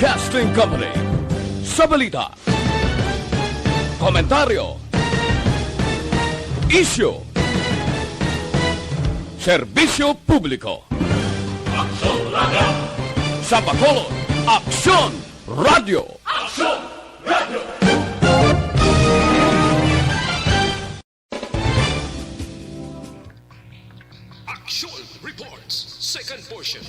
Broadcasting Company sa balita, komentaryo, isyu, serbisyo publiko. Aksyon Radio! Sa Bacolod, Aksyon Radio! Aksyon Radio! Aksyon Reports, second portion.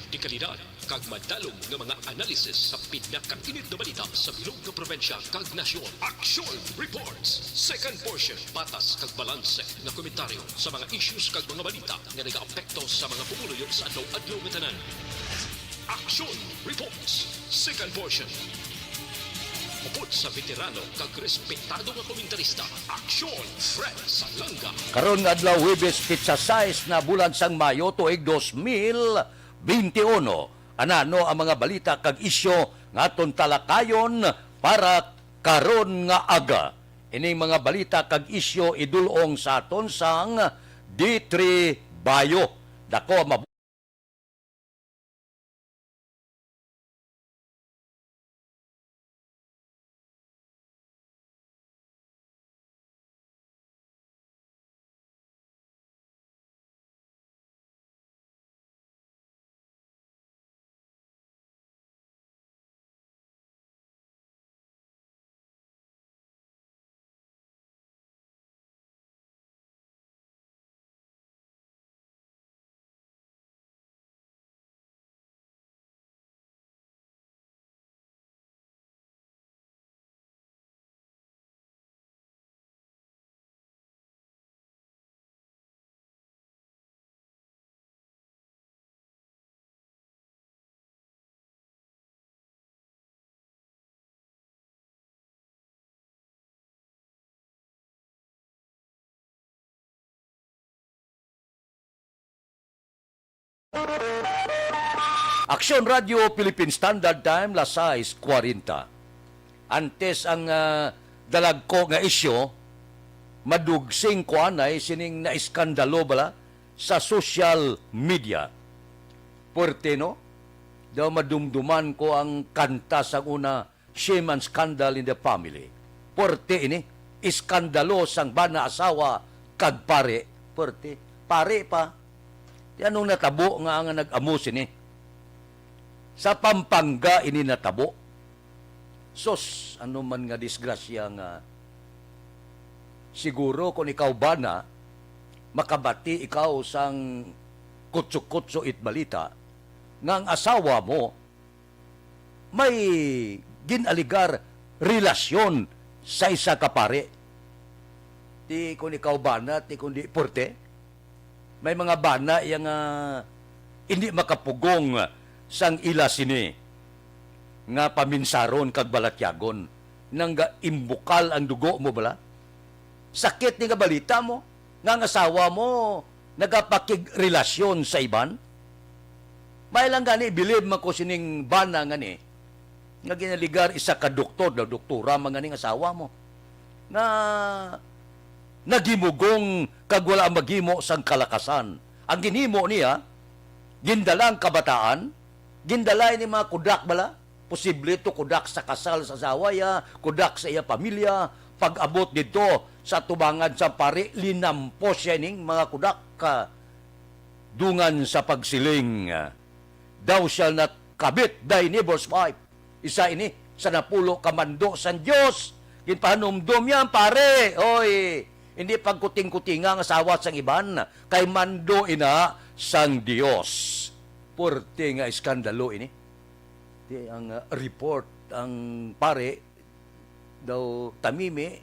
Di kalidad, kag madalong ng mga analisis sa pinakainit na balita sa bilog na probensya kag nasyon. Aksyon Reports, second portion. Patas kag balanse na komentaryo sa mga issues kag mga balita nga nagaapekto sa mga pumuluyo sa adlaw-adlaw nga tanan. Aksyon Reports, second portion. Upod sa veterano kag respetado nga komentarista, Aksyon Fred Salanga. Karon nga adlaw Huwebes pizza size na bulan sang Mayo tuig 2021. Anano ang mga balita kag isyo nga aton talakayon para karon nga aga. Ining mga balita kag isyo idulong sa aton sang D3 Bayo. Dako Aksyon Radio Philippine Standard Time las 6:40. Antes ang dalag ko nga isyo madugsing ko anay sining naiskandalo bala sa social media. Puerte no? Daw madumduman ko ang kanta sa una, Shame and Scandal in the Family. Puerte ini, iskandalo sang bana asawa kag pare. Puerte, pare pa. Anong natabo nga ang nag-amos ini? Sa Pampanga ini natabo. Sos, ano man nga disgrasya nga siguro kung ikaw ba na makabati ikaw sang kutso-kutso it balita nga ang asawa mo may ginaligar relasyon sa isa ka pare. Ti kung ikaw ba na, ti kung di porte. May mga bana yang hindi makapugong sang ila sini nga paminsaron kag balatyagon nang imbukal ang dugo mo bala. Sakit ni nga balita mo nga ang asawa mo nagapakig relasyon sa iban. May lang gani bilib man ko sining bana nga ni nga ginaligar isa ka doktor daw doktora mga ning asawa mo nga nagimugong kag wala magimo sang kalakasan. Ang ginhimo niya, gindalang kabataan, gindalay ni mga kudak bala, posible to kudak sa kasal sa asawa ya, kudak sa iya pamilya, pag-abot dito sa tubangan sa pare, linampos siya ning mga kudak ka dungan sa pagsiling. Daw siya na kabit, thy neighbor's wife. Isa ini, sa napulo kamando san Diyos. Ginpahanumdum yan, pare. Oy, hindi pagkuting-kutinga ang asawa sang iban, kay mando ina sang Dios. Porte nga iskandalo ini. Di ang report ang pare daw tamimi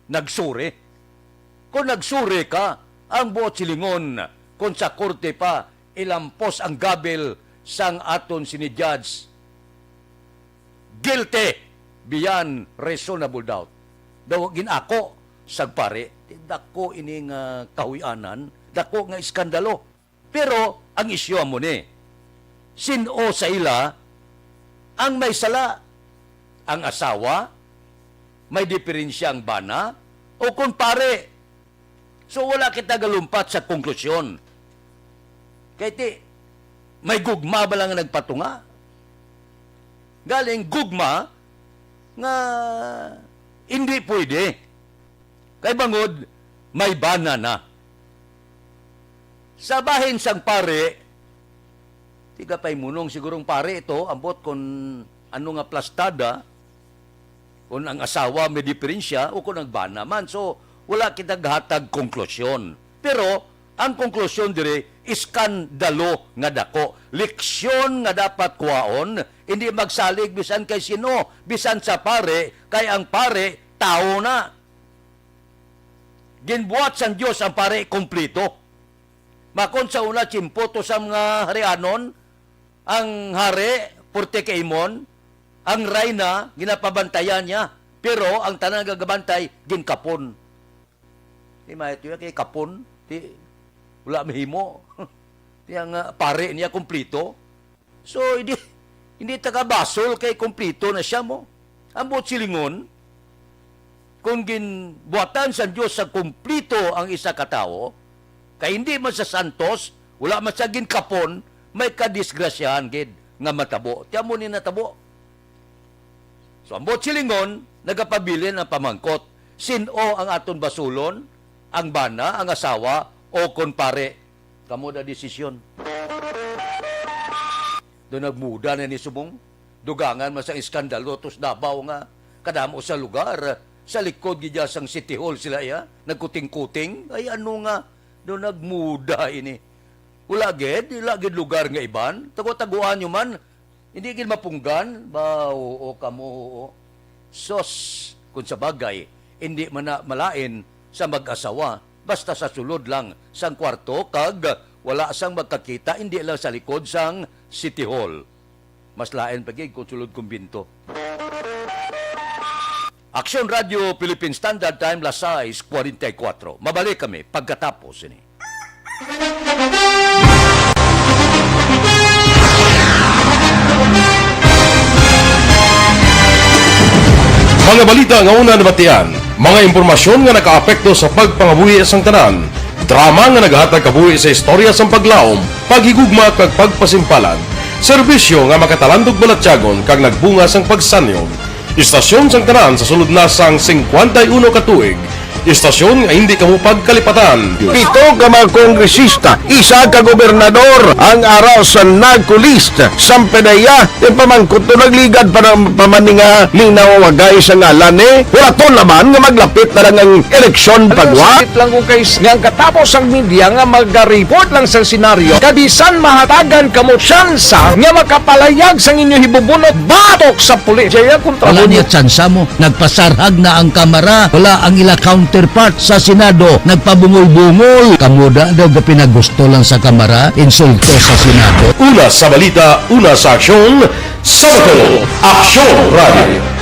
nagsure. Kung nagsure ka, ang buot silingon kung sa korte pa ilampos ang gabel sang aton sini judge. Guilty beyond reasonable doubt. Daw ginako sagpare, dako ining kahuyanan, dako nga iskandalo. Pero ang isyu mo ni, sino sa ila ang may sala? Ang asawa? May diferensyang bana? O kumpare? So wala kita galumpat sa konklusyon. Kaya may gugma ba lang nagpatunga? galing gugma nga hindi pwede. Kay bangod, may bana na. Sa bahin sang pare, tiga pa'y munong sigurong pare ito, ambot kung ano nga plastada, kung ang asawa may diferensya, o kung nagbana man. So, wala kita gahatag konklusyon. Pero, ang konklusyon dire, iskandalo nga dako. Leksyon nga dapat kuwaon, hindi magsalig bisan kay sino, bisan sa pare, kay ang pare, tao na. Ginbuhat sang Diyos ang pare kumplito. Makon sa una, chimpoto sa mga harianon, ang hari, purte kaimon, ang rayna, ginapabantayan niya, pero ang tanang gagabantay, ginkapon. Di mahito yan, kay kapon, wala mahimo. Yang pare niya kumplito. So, hindi taga-basol kay kumplito na siya mo. Ang buot silingon, kung ginbuhatan sa Diyos sa kumplito ang isa katao, kay hindi man sa santos, wala man sa ginkapon, may kadisgrasyahan gid nga matabo. Tiyan mo ni natabo. So, ang buot silingon, nagapabilin ang pamangkot. Sino ang aton basulon? Ang bana, ang asawa, o konpare? Kamu da desisyon. Doon nagmuda na ni Subong. Dugangan man sa iskandalo, tos Davao nga, kadamo sa lugar. Sa likod gidya sang City Hall sila ya, nagkuting-kuting. Ay ano nga, doon nagmuda ini. Wala gid lugar nga iban. Tago-taguan nyo man, hindi gid mapunggan. Ba, oo, kamo, oo. Sos, kung sa bagay, hindi man na malain sa mag-asawa, basta sa sulod lang sang kwarto, kag wala sang magkakita, hindi lang sa likod sang City Hall. Mas lain pagig kung sulod kong binto. Aksyon Radio Philippine Standard Time, las 6:44. Mabalik kami pagkatapos ini. Mga balita nga una nabatian, mga impormasyon nga nakaapekto sa pagpangabuhi sang tanan, drama nga naghatag kabuhi sa istorya sang paglaom, paghigugma kag pagpasimpalan, serbisyo nga makatalandog balatyagon kag nagbunga sang pagsanyog, istasyon sang tanan sa sulod na sang 51 ka tuig, istasyon nga hindi kamupag kalipatan. 7 ka mga kongresista, 1 ka gobernador ang araw sa nagkulist sang pedaya yung pamangkot to nagligad para pamaninga linaw wagay sa ngalan wala to naman nga maglapit na lang ang eleksyon pagwa. Sakit lang kung guys nga katapos ang media nga mag-report lang sa senaryo kabisan mahatagan kamo tsansa nga makapalayag sang inyo hibubunot batok sa pulis. Jaya kontra Wala niya tsansa mo. Nagpasarhag na ang kamera. Wala ang ila counterpart sa Senado. Nagpabungol-bungol. Kamuda daw ga pinagusto lang sa kamera. Insulto sa Senado. Una sa balita, una sa aksyon, Sabado, Aksyon Radio.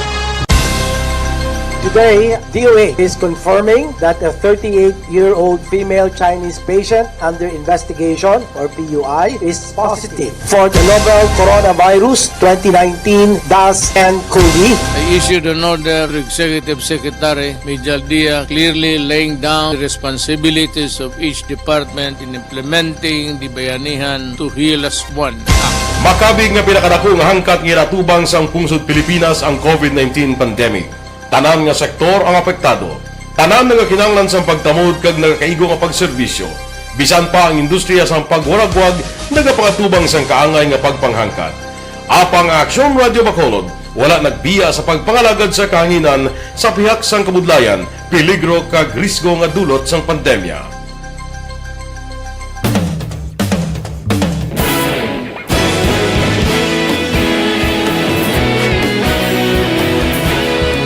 Today, DOA is confirming that a 38-year-old female Chinese patient under investigation, or PUI, is positive for the novel coronavirus 2019-10-CoV. I issued an order to Executive Secretary Major Dia clearly laying down the responsibilities of each department in implementing the Bayanihan to Heal as One Act. Makabig nga pinakadako nga hangkat nga natubang sang pungsod Pilipinas ang COVID-19 pandemic. Tanan nga sektor ang apektado. Tanan nga kinahanglan sang pagtamod kag nagakaigo nga pagserbisyo. Bisan pa ang industriya sang pagwaragwag nagapangatubang sang kaangay nga pagpanghangkat. Apang Aksyon Radio Bacolod wala nagbiya sa pagpangalagad sa kahanginan sa pihak sang kabudlayan, peligro kag risgo nga dulot sang pandemya.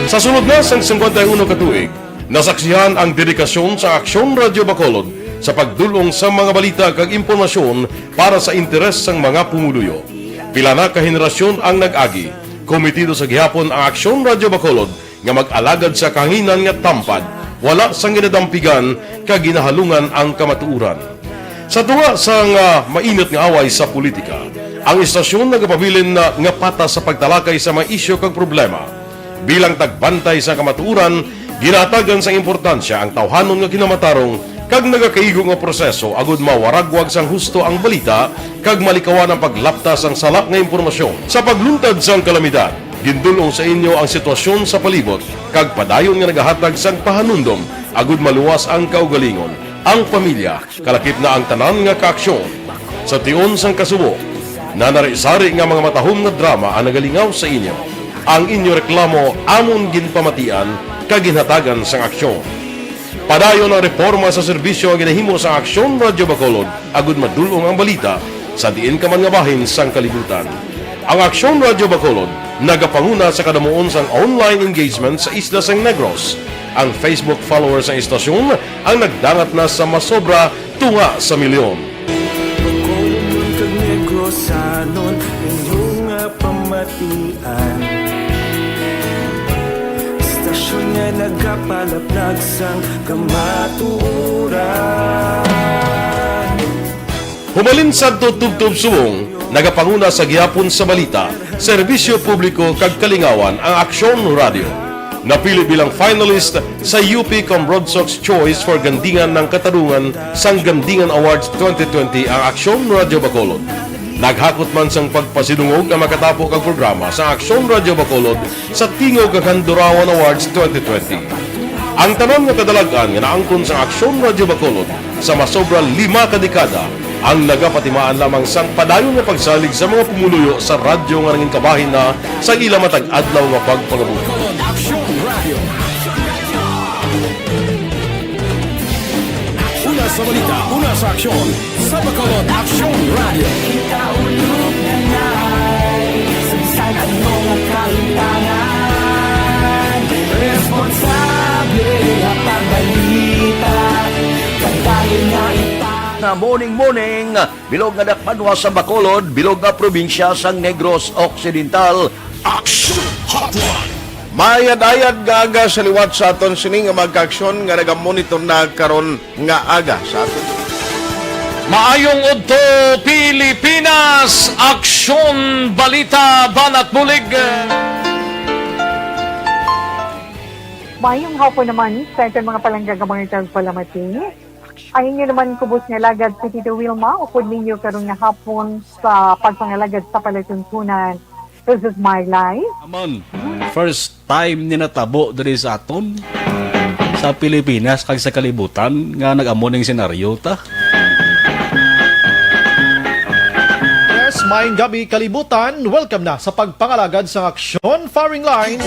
Sa sunod na sang 51 ka tuig, nasaksihan ang dedikasyon sa Aksyon Radio Bacolod sa pagdulong sa mga balita kag impormasyon para sa interes sang mga pumuluyo. Pila na ka henerasyon ang nag-agi, komitido sa gihapon ang Aksyon Radio Bacolod nga mag-alagad sa kahanginan nga tampad, wala sang ginadampigan kag ginahalungan ang kamatuuran. Sa tunga sang mainit nga away sa politika, ang istasyon nagapabilin na nga patas sa pagtalakay sa mga isyu kag problema. Bilang tagbantay sa kamatuuran, ginatagan sa importansya ang tawhanon nga kinamatarong kag nagakaigo nga proseso agud mawaragwag sang husto ang balita kag malikawan ang paglaptas ang salak nga impormasyon. Sa pagluntad sang kalamidad, gindulong sa inyo ang sitwasyon sa palibot kag padayon nga nagahatag sang pahanundom agud maluwas ang kaugalingon, ang pamilya, kalakip na ang tanan nga kaaksyon. Sa tion sang kasubo, nanari-sari nga mga matahom nga drama ang nagalingaw sa inyo. Ang inyo reklamo amon ginpamatian kag ginhatagan sang aksyon. Padayon ang reforma sa serbisyo nga ginahimo sa Aksyon Radio Bacolod agud madulong ang balita sa diin ka man nga bahin sang kalibutan. Ang Aksyon Radio Bacolod nagapanguna sa kadamuon sang online engagement sa isla sang Negros. Ang Facebook followers sa istasyon ang nagdangat na sa masobra tunga sa milyon. Bacolod kag Negros sanon inyong pamatian. Istasyon nga nagapalaplag sang kamaturan. Humalin sa tutubtub subong, nagapanguna sa gihapon sa balita, serbisyo publiko kag kalingawan ang Aksyon Radio. Napili bilang finalist sa UP Broadsox Choice for Gandingan ng Katarungan sang Gandingan Awards 2020 ang Aksyon Radio Bacolod. Naghakot man sang pagpasidungog ang makatapo kag programa sa Aksyon Radio Bacolod sa Tingog kag Handurawan Awards 2020. Ang tanon nga kadalagan nga naangkon sa Aksyon Radio Bacolod sa masobra 5 ka dekada ang nagapatimaan lamang sang padayon nga pagsalig sa mga pumuluyo sa radyo nga nangin kabahin na sa ila matag adlaw nga pagpangabuhi. Una sa balita, una sa aksyon, sa Bacolod Aksyon Radio. Ikaulog na na'y Sansan ang mga kalintangan. Responsable ang pagbalita Kagaya na Na morning, bilog nga dakpanwa sa Bacolod, bilog nga probinsya sang Negros Occidental. Aksyon Hotline. Mayad-ayad nga aga sa liwat sa aton sining nga magkaaksyon nga nagamonitor na karon nga aga sa aton. Maayong udto Pilipinas, Aksyon Balita Banat Bulig. Mayong hapon naman sa itong mga palanggagamang itang palamati. Ang inyo naman kubos nga lagad sa Tito Wilma, upod ninyo karong nga hapon sa pagpangalagad sa palatuntunan. This is my life. Amon, first time ni natabo diri sa aton sa Pilipinas kag sa kalibutan nga nag-amo ning senaryo ta. Yes, maayong gabi kalibutan. Welcome na sa pagpangalagad sa Aksyon Firing Line.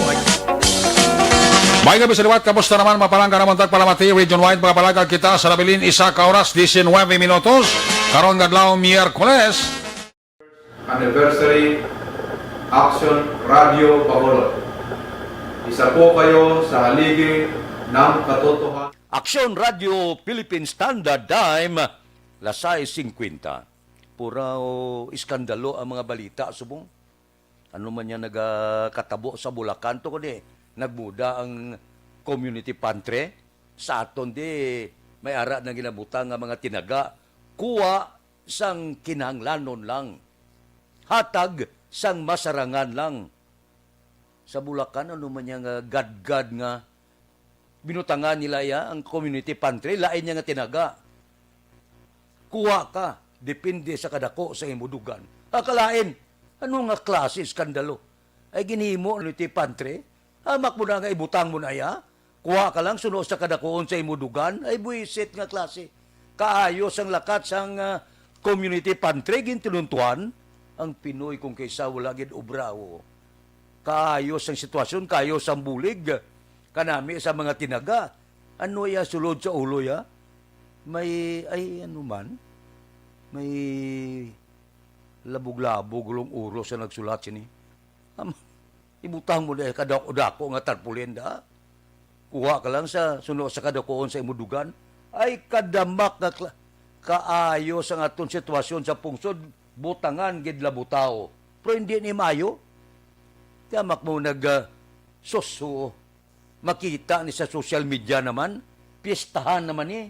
May gabi sa liwat, kamusta naman mapalangga naman tagpalamati, region-wide mga palagag kita sa labilin, isa ka oras, 19 minutos, karon nga adlaw Miyerkules. Anniversary Aksyon Radio Bacolod. Isa po kayo sa haligi ng katotohanan. Aksyon Radio Philippine Standard Time, lasay 50. Puro iskandalo ang mga balita, subong. Ano man yan nagkatabo sa Bulacan, to kundi nagmuda ang community pantry. Sa aton di, may ara na ginabutang nga mga tinaga, kuha sang kinahanglanon lang. Hatag sang masarangan lang. Sa Bulacan, ano man yung gad-gad nga binutangan nila ya, ang community pantry, lain niya nga tinaga. Kuha ka, depende sa kadako sa imudugan. Akalain, ano nga klase skandalo? Ay ginihimo community pantry, hamak mo na nga ibutang mo na ya, kuha ka lang, suno sa kadakoon sa imudugan, ay buisit nga klase. Kaayos ang lakat sang community pantry, gintinuntuan, ang Pinoy kung kaysa wala gid obrawo. Kaayos ang sitwasyon, kaayos ang bulig, kanami sa mga tinaga. Ano ya sulod sa ulo ya? May, ay ano man, may labog-labog ulong uro sa nagsulat sini. Ibutang mo na kadako nga tarpulin da. Kuha ka lang sa suno sa kadakoon sa imudugan. Ay kadamak na kaayos ang aton sitwasyon sa pungsod, butangan gid labutaw. Pero hindi ni mayo. Tiyamak mo suso. Makita ni sa social media naman. Piestahan naman eh.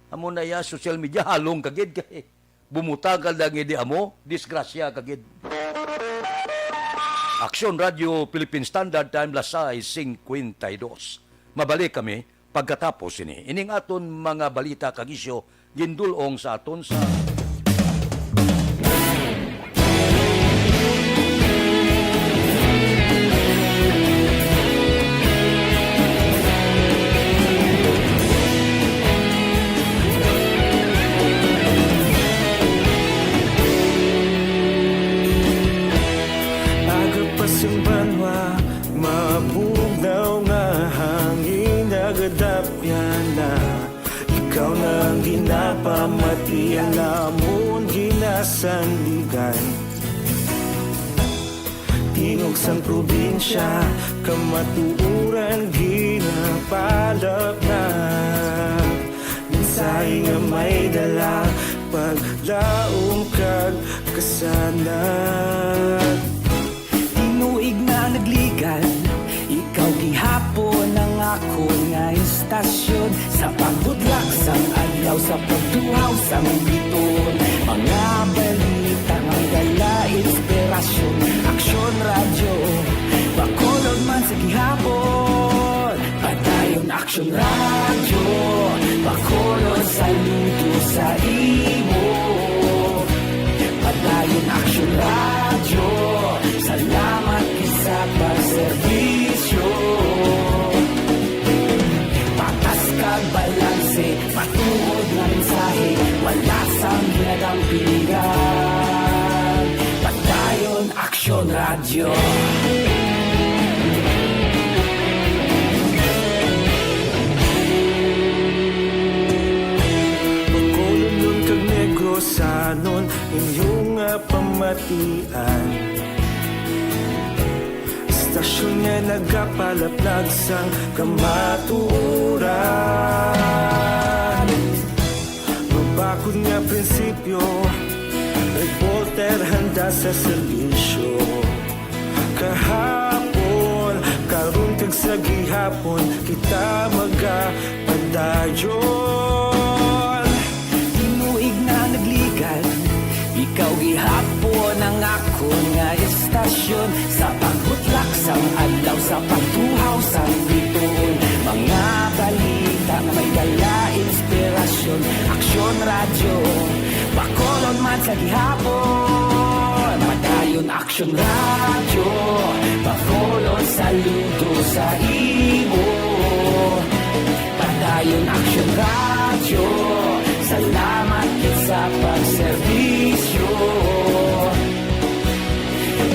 Amo na ya social media halong kagid kay bumutagal lang di amo, disgrasya kagid. Aksyon Radio Philippine Standard Time lasay 52. Mabalik kami pagkatapos ini, ining aton mga balita kag isyu gindulong sa aton sa Agapasang banwa, mabugnaw nga hangin agadapyan na. Ikaw na ang ginapamatian namon ginasandigan. Tingog sang probinsya, kamatuuran ginapalap na. Minsay nga may dala, paglaom kag kasanat. Tinuig na nagligan, ikaw gihapon ang ako nga istasyon. Sa pagdudlak sang adlaw, sa pagtuhaw sang biton. Mga balita nga dala inspirasyon. Aksyon radyo, Bacolod man sa gihapon. Padayon aksyon radyo, Bacolod saludo sa imo. Padayon aksyon radyo, salamat sa pagserbisyo. Patas kag balanse, patuod na mensahe, wala sang ginadang piligan. Padayon aksyon radyo. Bacolod nun kag Negrosanon, inyong pamatian. Istasyon nga nagapalaplag sang kamatuuran. Mabakod nga prinsipyo, reporter handa sa serbisyo. Kahapon, karon kag sa gihapon, kita magapadayon. Tinuig na nagligan, ikaw gihapon ang ako nga istasyon. Sa pagbutlak sang adlaw, sa pagtuhaw sang biton. Mga balita nga may dala inspirasyon. Aksyon radyo, Bacolod man sa gihapon. Padayon aksyon radyo, Bacolod saludo sa imo. Padayon aksyon radyo, salamat sa pagserbisyo.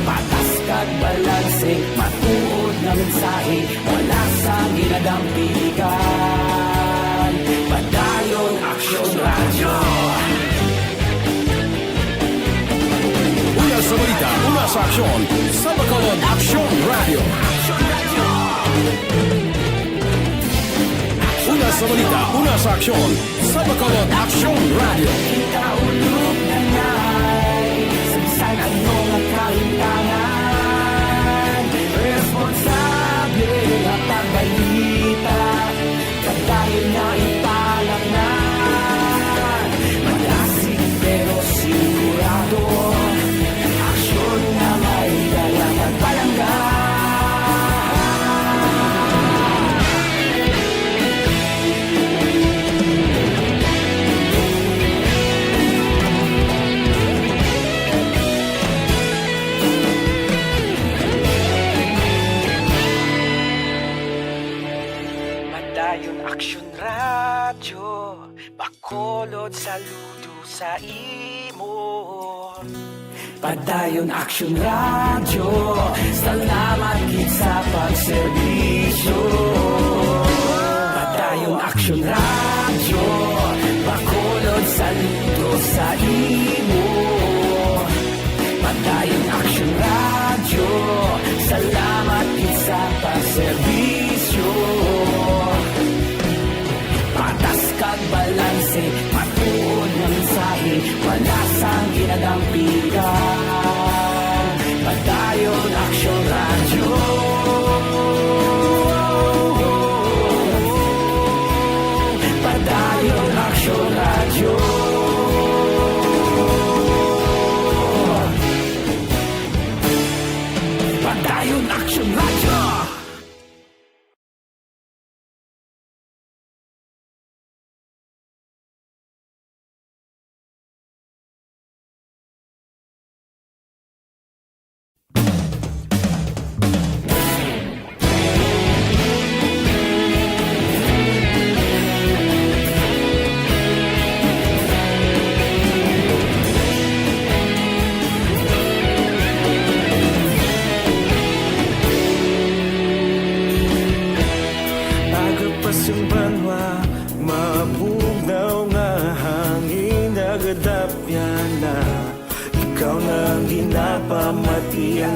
Patas kag balanse, matuod na mensahe, wala sang ginadang piligan. Padayon aksyon radyo. Una sa balita, una sa aksyon, sa Bacolod Aksyon Radio. Una sa balita, una sa aksyon, sa Bacolod Aksyon Radio. Kaulog na ngay, sabisan ang mga kalintangan. Responsable na pagbalita, kadayon na ipalak na. Malasig pero sigurado, aksyon na may dalang at palanggan. Padayon aksyon radyo, Bacolod saludo sa imo. Padayon aksyon radyo, salamat gid sa pagserbisyo. Padayon aksyon radyo, Bacolod saludo sa imo. Padayon aksyon radyo, salamat gid sa pagserbisyo. Patas kag balanse, matuod na mensahe, wala sang ginadang piligan. Padayon aksyon radyo. Padayon aksyon radyo. Padayon aksyon radyo.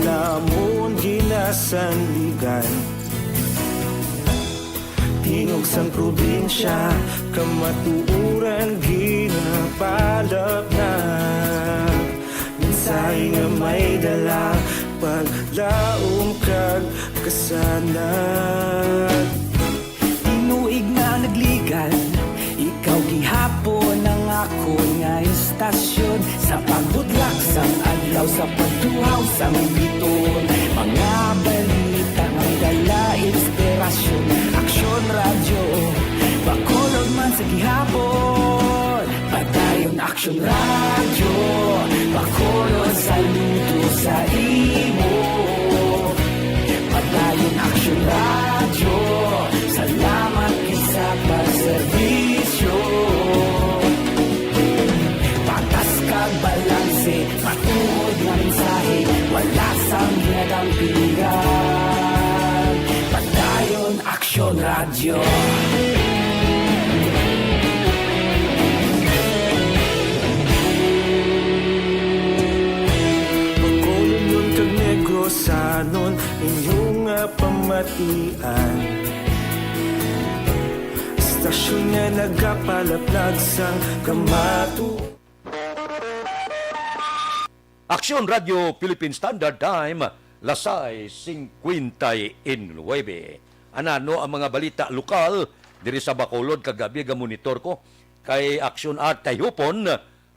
namon ginasanligan. Tingog sang probinsya, kamatuuran ginapalap na. Minsay nga may dala, paglaom kag kasanat. Tinuig na nagligan, ikaw gihapon ang ako nga istasyon. Sa pagbudlak sang adlaw, sa pagtuhaw sang biton. Mga balita nga dala inspirasyon. Aksyon radyo, Bacolod man sa gihapon. Padayon Aksyon radyo, Bacolod saludo sa imo. Padayon Aksyon radyo, salamat sa pagserbisyo. Patas kag balanse, matuod nga mensahe, wala sang ginadampingan. Padayon Aksyon radyo. Bacolod nun kag Negrosanon, inyong pamatian. Stasyon nga nagapalaplag sang kamatu. Aksyon Radio Philippine Standard Time, Lasay 59. Anano ang mga balita lokal diri sa Bacolod kagabi monitor ko kay Aksyon at Tayupon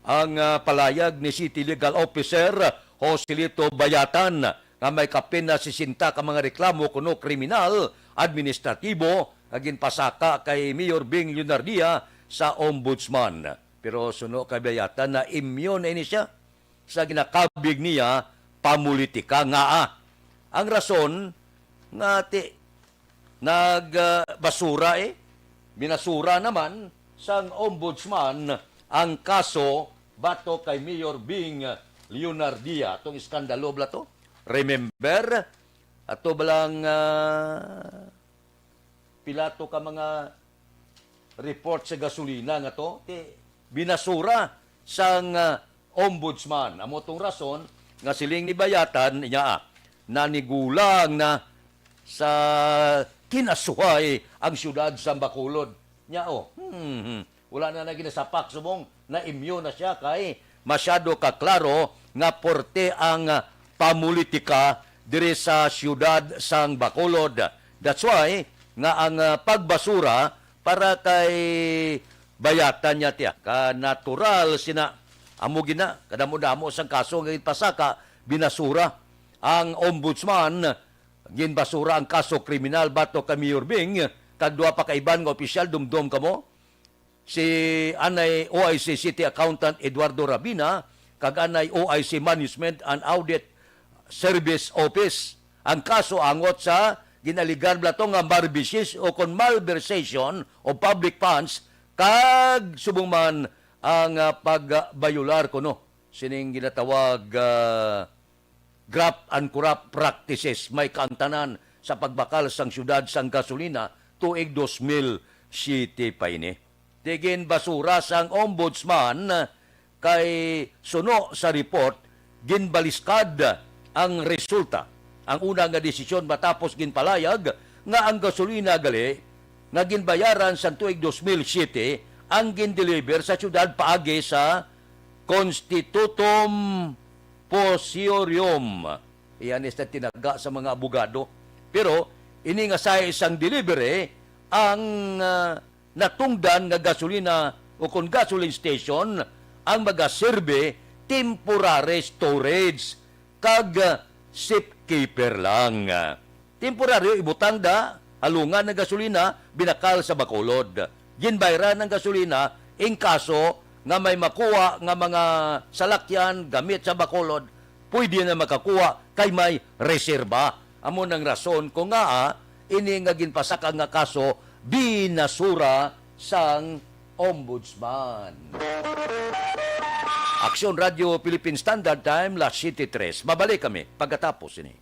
ang palayag ni City Legal Officer Joselito Bayatan nga may kapin na 60 ka mga reklamo kuno kriminal, administratibo agin pasaka kay Mayor Bing Leonardia sa Ombudsman. Pero suno kay Bayatan na immune ini siya sa ginakabig niya pamulitika nga. Ang rason nga nagbasura binasura naman sang Ombudsman ang kaso bato kay Mayor Bing Leonardia. Itong iskandalo bla to. Remember, ato balang pilato ka mga report sa gasolina nga to, binasura sang Ombudsman. Amo tong rason nga siling ni Bayatan niya nanigulang na sa kinasuhay ang siyudad sa Bacolod. Nya wala na ginasapak subong na immune na siya kay masyado kaklaro nga porte ang pamulitika diri sa siyudad sang Bacolod. That's why nga ang pagbasura para kay Bayatan niya tiya ka natural sina amo gina kadamo-damo sang kaso nga pasaka binasura ang Ombudsman ginbasura ang kaso kriminal bato kay Mayor Bing kag duha pa ka iban nga opisyal dumdum kamo si anay OIC City Accountant Eduardo Rabina kag anay OIC Management and Audit Service Office. Ang kaso angot sa ginaligan blato nga marbisis o kon malversation of public funds kag subong man ang pagbayular kuno sining ginatawag graft and corrupt practices may kaantanan sa pagbakal sang syudad sang gasolina tuig 2007 pa ini. Tigin basura sang Ombudsman kay suno sa report ginbaliskad ang resulta. Ang una nga desisyon matapos ginpalayag nga ang gasolina gali nga ginbayaran sa tuig 2007 ang gindeliver sa syudad paagi sa Constitutum Posiorium. Iyan is na tinaga sa mga abogado. Pero ini nga sa isang delivery ang natungdan nga gasolina o kung gasoline station ang magaserbe temporary storage kag shipkeeper lang. Temporaryo ibutang da alungan ng gasolina binakal sa Bacolod. Ginbayran ng gasolina in kaso nga may makuha nga mga salakyan gamit sa Bacolod, pwede na makakuha kay may reserba. Amo ng rason ko nga ini nga ginpasaka nga kaso binasura sang Ombudsman. Aksyon Radio Philippine Standard Time, Las 7:03. Mabalik kami pagkatapos ini.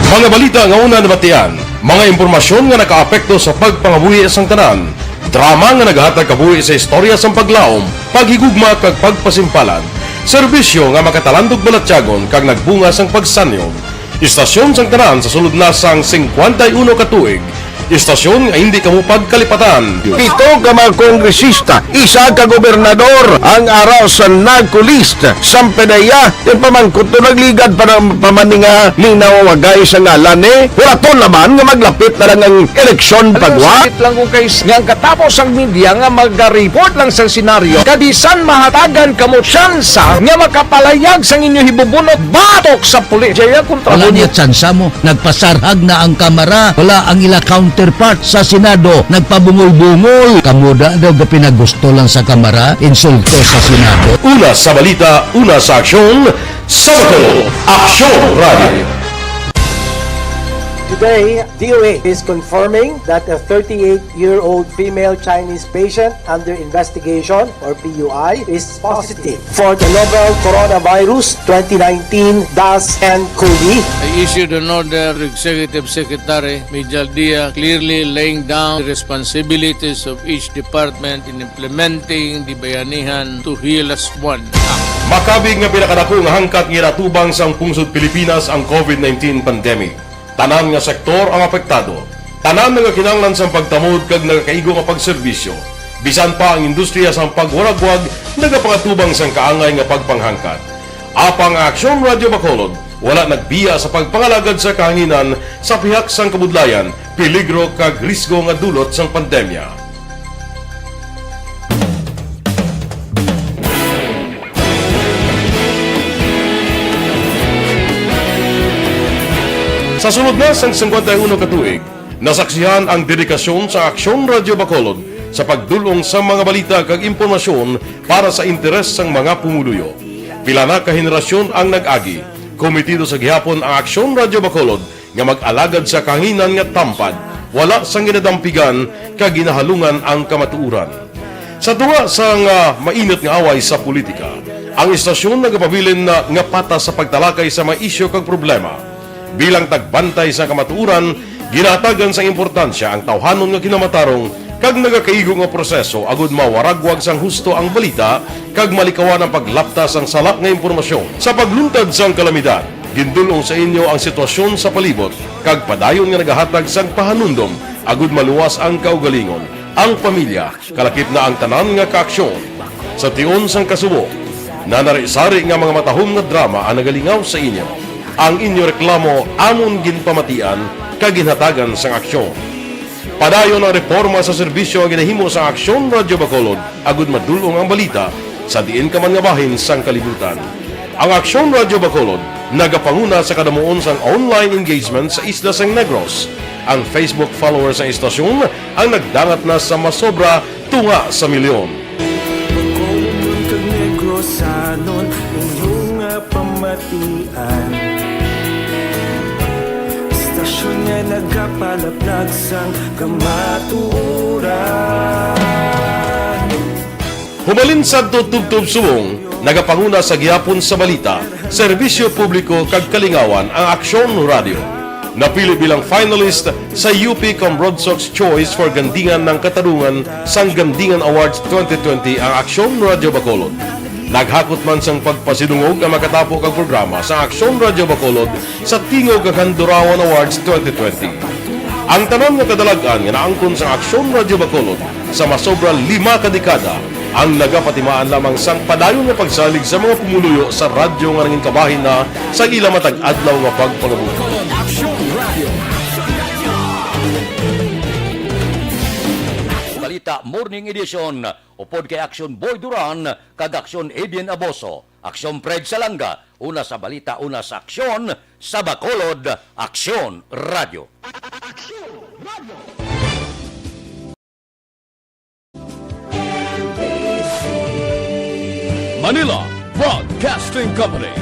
Mga balita nga una nabatian, mga impormasyon nga nakaapekto sa pagpangabuhi sang tanan. Drama nga naghatag kabuhi sa istorya sa paglaom, paghigugma kag pagpasimpalan. Serbisyo nga makatalandog balatyagon kag nagbunga sang pagsanyon. Istasyon sang tanan sa sulod na sang 51 katuig. Istasyon nga hindi kamo pagkalipatan. Pito ka mga kongresista, isa ka gobernador ang araw sa nagkulist sa PDEA yung pamangkot to nagligad para pamaninga linaw wagay sa ngalan wala to naman nga maglapit na lang ang eleksyon pagwa. Sakit lang kung kayo nga katapos ang media nga mag-report lang sa senaryo kabisan mahatagan kamo tsansa nga makapalayag sa inyo hibubunot batok sa pulis. Jaya kontra Wala niya tsansa mo. Nagpasarhag na ang kamara. Wala ang ila counterpart sa Senado. Nagpabungol-bungol. Kamuda daw ga pinagusto lang sa kamara. Insulto sa Senado. Una sa balita, una sa aksyon, Sabado, Aksyon Radio. Today, DOA is confirming that a 38-year-old female Chinese patient under investigation, or PUI, is positive for the novel coronavirus 2019 DAS-CoV. I issued an order to Executive Secretary Mijal Dia clearly laying down the responsibilities of each department in implementing the Bayanihan to Heal as One Act. Makabig nga pinakadako nga hangkat nga natubang sang pungsod Pilipinas ang COVID-19 pandemic. Tanan nga sektor ang apektado. Tanan nga kinahanglan sang pagtamod kag nagakaigo nga pagserbisyo. Bisan pa ang industriya sang pagwaragwag nagapangatubang sang kaangay nga pagpanghangkat. Apang Aksyon Radio Bacolod wala nagbiya sa pagpangalagad sa kahanginan sa pihak sang kabudlayan, peligro kag risgo nga dulot sang pandemya. Sa sunod na sang 51 katuig, nasaksihan ang dedikasyon sa Aksyon Radio Bacolod sa pagdulong sa mga balita kag impormasyon para sa interes sang mga pumuluyo. Pila na ka henerasyon ang nag-agi, komitido sa gihapon ang Aksyon Radio Bacolod nga mag-alagad sa kahanginan nga tampad, wala sang ginadampigan kag ginahalungan ang kamatuuran. Sa tunga sang mainit nga away sa politika, ang istasyon nagapabilin na nga patas sa pagtalakay sa mga isyu kag problema. Bilang tagbantay sa kamatuuran, ginatagan sa importansya ang tawhanon nga kinamatarong kag nagakaigo nga proseso agud mawaragwag sang husto ang balita kag malikawan ang paglaptas ang salak nga impormasyon. Sa pagluntad sang kalamidad, gindulong sa inyo ang sitwasyon sa palibot kag padayon nga nagahatag sang pahanundom agud maluwas ang kaugalingon, ang pamilya, kalakip na ang tanan nga kaaksyon. Sa tion sang kasubo, nanari-sari nga mga matahom nga drama ang nagalingaw sa inyo. Ang inyo reklamo amon ginpamatian kaginhatagan sang aksyon. Padayon ang reforma sa serbisyo ang ginahimo sa Aksyon Radio Bacolod agud madulong ang balita sa diin ka man nga bahin sang kalibutan. Ang Aksyon Radio Bacolod nagapanguna sa kadamuon sang online engagement sa isla sang Negros. Ang Facebook followers sa istasyon ang nagdangat na sa masobra tunga sa milyon. Bacolod kag Negros anon inyong pamatian. Istasyon nga nagapalaplag sang kamatuuran. Humalin sa tutubtub subong, nagapanguna sa gihapon sa balita, serbisyo publiko kag kalingawan ang Aksyon Radio. Napili bilang finalist sa UP Broadsox Choice for Gandingan ng Katarungan sang Gandingan Awards 2020 ang Aksyon Radio Bacolod. Naghakot man sang pagpasidungog ang makatapo kag programa sa Aksyon Radio Bacolod sa Tingog kag Handurawan Awards 2020. Ang tanan nga kadalagan nga naangkon sa Aksyon Radio Bacolod sa masobra 5 ka dekada ang nagapatimaan lamang sang padayon nga pagsalig sa mga pumuluyo sa radyo nga nangin kabahin na sa ila matag adlaw nga pagpangabuhi. Balita Morning Edition upod kay Aksyon Boy Duran kag Aksyon Adrian Aboso. Aksyon Fred Salanga, una sa balita, una sa aksyon sa Bacolod, Aksyon Radio. Manila Broadcasting Company